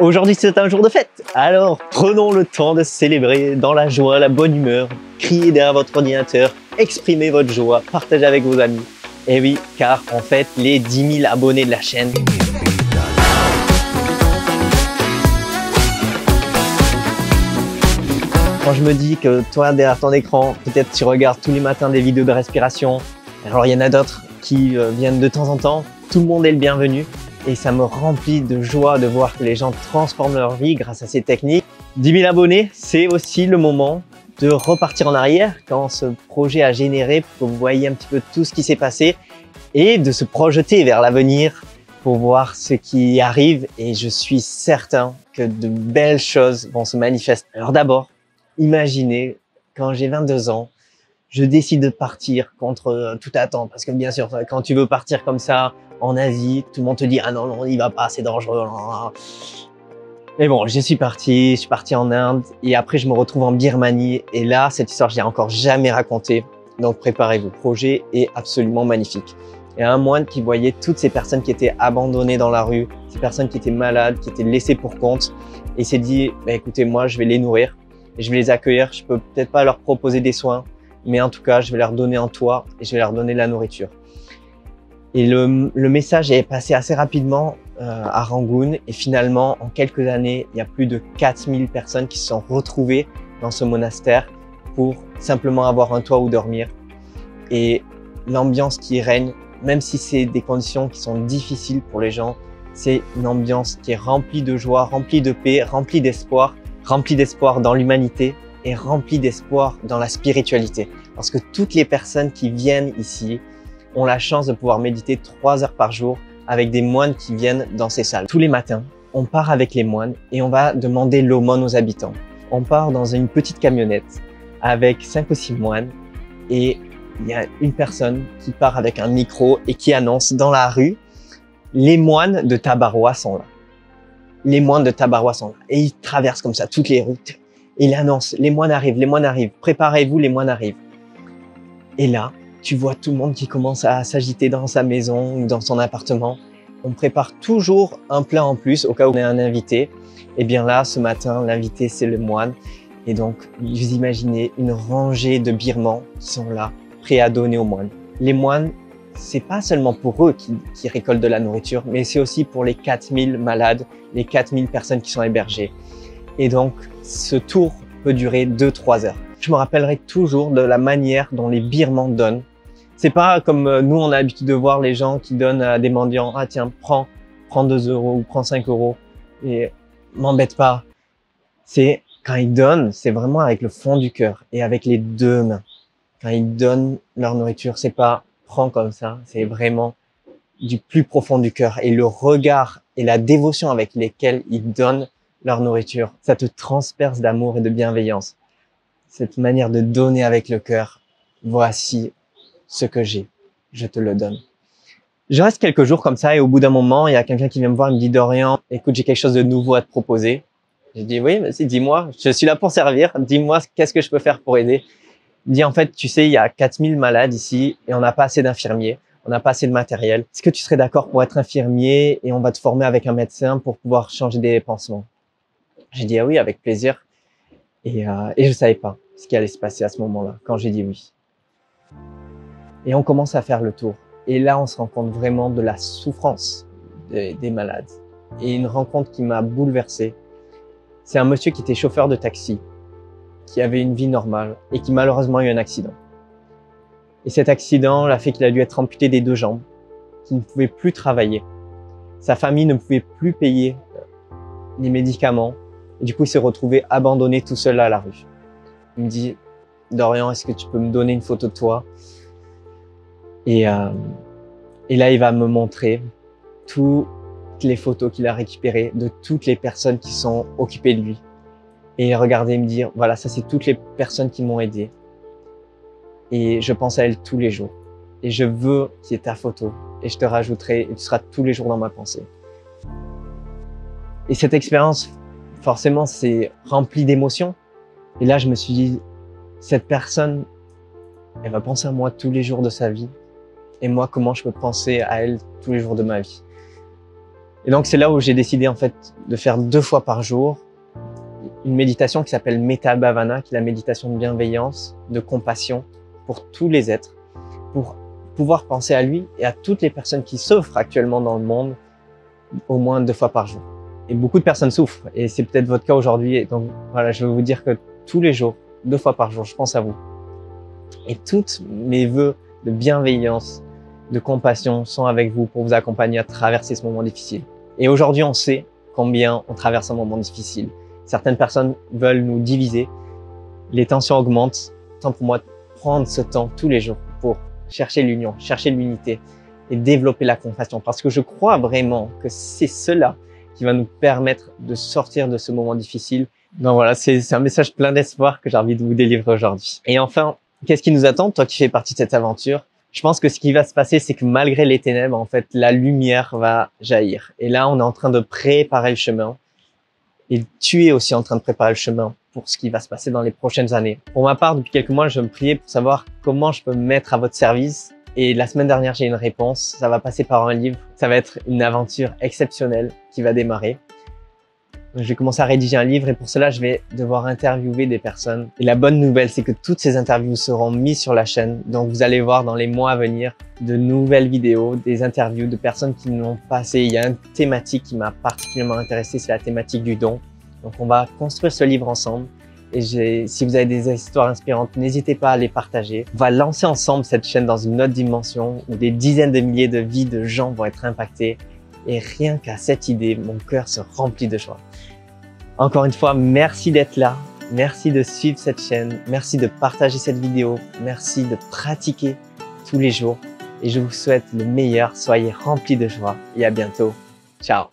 Aujourd'hui, c'est un jour de fête. Alors, prenons le temps de célébrer dans la joie, la bonne humeur. Criez derrière votre ordinateur, exprimez votre joie, partagez avec vos amis. Et oui, car en fait, les 10 000 abonnés de la chaîne. Quand je me dis que toi, derrière ton écran, peut-être tu regardes tous les matins des vidéos de respiration. Alors, il y en a d'autres qui viennent de temps en temps. Tout le monde est le bienvenu. Et ça me remplit de joie de voir que les gens transforment leur vie grâce à ces techniques. 10 000 abonnés, c'est aussi le moment de repartir en arrière quand ce projet a généré, pour que vous voyez un petit peu tout ce qui s'est passé et de se projeter vers l'avenir pour voir ce qui arrive. Et je suis certain que de belles choses vont se manifester. Alors d'abord, imaginez quand j'ai 22 ans, je décide de partir contre toute attente. Parce que bien sûr, quand tu veux partir comme ça en Asie, tout le monde te dit « Ah non, non, on n'y va pas, c'est dangereux. » Mais bon, je suis parti en Inde et après je me retrouve en Birmanie. Et là, cette histoire, je l'ai encore jamais racontée. Donc préparez-vous, le projet est absolument magnifique. Il y a un moine qui voyait toutes ces personnes qui étaient abandonnées dans la rue, ces personnes qui étaient malades, qui étaient laissées pour compte. Et il s'est dit bah, « Écoutez, moi, je vais les nourrir et je vais les accueillir. Je peux peut-être pas leur proposer des soins, mais en tout cas, je vais leur donner un toit et je vais leur donner de la nourriture. » Et le message est passé assez rapidement à Rangoon. Et finalement, en quelques années, il y a plus de 4000 personnes qui se sont retrouvées dans ce monastère pour simplement avoir un toit où dormir. Et l'ambiance qui règne, même si c'est des conditions qui sont difficiles pour les gens, c'est une ambiance qui est remplie de joie, remplie de paix, remplie d'espoir dans l'humanité et remplie d'espoir dans la spiritualité. Parce que toutes les personnes qui viennent ici ont la chance de pouvoir méditer 3 heures par jour avec des moines qui viennent dans ces salles. Tous les matins, on part avec les moines et on va demander l'aumône aux habitants. On part dans une petite camionnette avec 5 ou 6 moines et il y a une personne qui part avec un micro et qui annonce dans la rue « Les moines de Tabarwa sont là. Les moines de Tabarwa sont là. » Et il traverse comme ça toutes les routes. Et il annonce « Les moines arrivent, préparez-vous, les moines arrivent. » Et là, tu vois tout le monde qui commence à s'agiter dans sa maison ou dans son appartement. On prépare toujours un plat en plus au cas où on a un invité. Et bien là, ce matin, l'invité, c'est le moine. Et donc, vous imaginez une rangée de birmans qui sont là, prêts à donner aux moines. Les moines, c'est pas seulement pour eux qui récoltent de la nourriture, mais c'est aussi pour les 4000 malades, les 4000 personnes qui sont hébergées. Et donc, ce tour peut durer 2-3 heures. Je me rappellerai toujours de la manière dont les birmans donnent. C'est pas comme nous, on a l'habitude de voir les gens qui donnent à des mendiants. Ah tiens, prends 2 euros ou prends 5 euros et m'embête pas. C'est quand ils donnent, c'est vraiment avec le fond du cœur et avec les 2 mains. Quand ils donnent leur nourriture, c'est pas prends comme ça, c'est vraiment du plus profond du cœur. Et le regard et la dévotion avec lesquels ils donnent leur nourriture, ça te transperce d'amour et de bienveillance. Cette manière de donner avec le cœur, voici ce que j'ai, je te le donne. Je reste quelques jours comme ça et au bout d'un moment, il y a quelqu'un qui vient me voir et me dit « Dorian, écoute, j'ai quelque chose de nouveau à te proposer. » J'ai dit « Oui, vas-y, dis-moi, je suis là pour servir, dis-moi qu'est-ce que je peux faire pour aider. » Il dit « En fait, tu sais, il y a 4000 malades ici et on n'a pas assez d'infirmiers, on n'a pas assez de matériel. Est-ce que tu serais d'accord pour être infirmier et on va te former avec un médecin pour pouvoir changer des pansements ?» J'ai dit « Ah oui, avec plaisir. » Et je savais pas ce qui allait se passer à ce moment-là, quand j'ai dit oui. Et on commence à faire le tour. Et là, on se rend compte vraiment de la souffrance des malades. Et une rencontre qui m'a bouleversé. C'est un monsieur qui était chauffeur de taxi, qui avait une vie normale et qui malheureusement a eu un accident. Et cet accident l'a fait qu'il a dû être amputé des 2 jambes, qu'il ne pouvait plus travailler. Sa famille ne pouvait plus payer les médicaments. Et du coup, il s'est retrouvé abandonné tout seul à la rue. Il me dit « Dorian, est-ce que tu peux me donner une photo de toi ?» Et là, il va me montrer toutes les photos qu'il a récupérées de toutes les personnes qui sont occupées de lui. Et regarder, me dire, voilà, ça c'est toutes les personnes qui m'ont aidé. Et je pense à elles tous les jours. Et je veux qu'il y ait ta photo. Et je te rajouterai, et tu seras tous les jours dans ma pensée. Et cette expérience, forcément, c'est rempli d'émotions. Et là, je me suis dit, cette personne, elle va penser à moi tous les jours de sa vie. Et moi, comment je peux penser à elle tous les jours de ma vie. Et donc c'est là où j'ai décidé en fait de faire 2 fois par jour une méditation qui s'appelle Metta Bhavana, qui est la méditation de bienveillance, de compassion pour tous les êtres, pour pouvoir penser à lui et à toutes les personnes qui souffrent actuellement dans le monde au moins 2 fois par jour. Et beaucoup de personnes souffrent et c'est peut-être votre cas aujourd'hui. Et donc voilà, je veux vous dire que tous les jours, 2 fois par jour, je pense à vous. Et toutes mes vœux de bienveillance, de compassion sont avec vous pour vous accompagner à traverser ce moment difficile. Et aujourd'hui, on sait combien on traverse un moment difficile. Certaines personnes veulent nous diviser, les tensions augmentent. Tant pour moi de prendre ce temps tous les jours pour chercher l'union, chercher l'unité et développer la compassion. Parce que je crois vraiment que c'est cela qui va nous permettre de sortir de ce moment difficile. Donc voilà, c'est un message plein d'espoir que j'ai envie de vous délivrer aujourd'hui. Et enfin, qu'est-ce qui nous attend, toi qui fais partie de cette aventure? Je pense que ce qui va se passer, c'est que malgré les ténèbres, en fait, la lumière va jaillir. Et là, on est en train de préparer le chemin. Et tu es aussi en train de préparer le chemin pour ce qui va se passer dans les prochaines années. Pour ma part, depuis quelques mois, je me priais pour savoir comment je peux me mettre à votre service. Et la semaine dernière, j'ai une réponse. Ça va passer par un livre. Ça va être une aventure exceptionnelle qui va démarrer. Donc, je vais commencer à rédiger un livre et pour cela, je vais devoir interviewer des personnes. Et la bonne nouvelle, c'est que toutes ces interviews seront mises sur la chaîne. Donc, vous allez voir dans les mois à venir de nouvelles vidéos, des interviews de personnes qui n'ont pas passé. Il y a une thématique qui m'a particulièrement intéressé, c'est la thématique du don. Donc, on va construire ce livre ensemble. Et si vous avez des histoires inspirantes, n'hésitez pas à les partager. On va lancer ensemble cette chaîne dans une autre dimension où des dizaines de milliers de vies de gens vont être impactés. Et rien qu'à cette idée, mon cœur se remplit de joie. Encore une fois, merci d'être là. Merci de suivre cette chaîne. Merci de partager cette vidéo. Merci de pratiquer tous les jours. Et je vous souhaite le meilleur. Soyez remplis de joie et à bientôt. Ciao.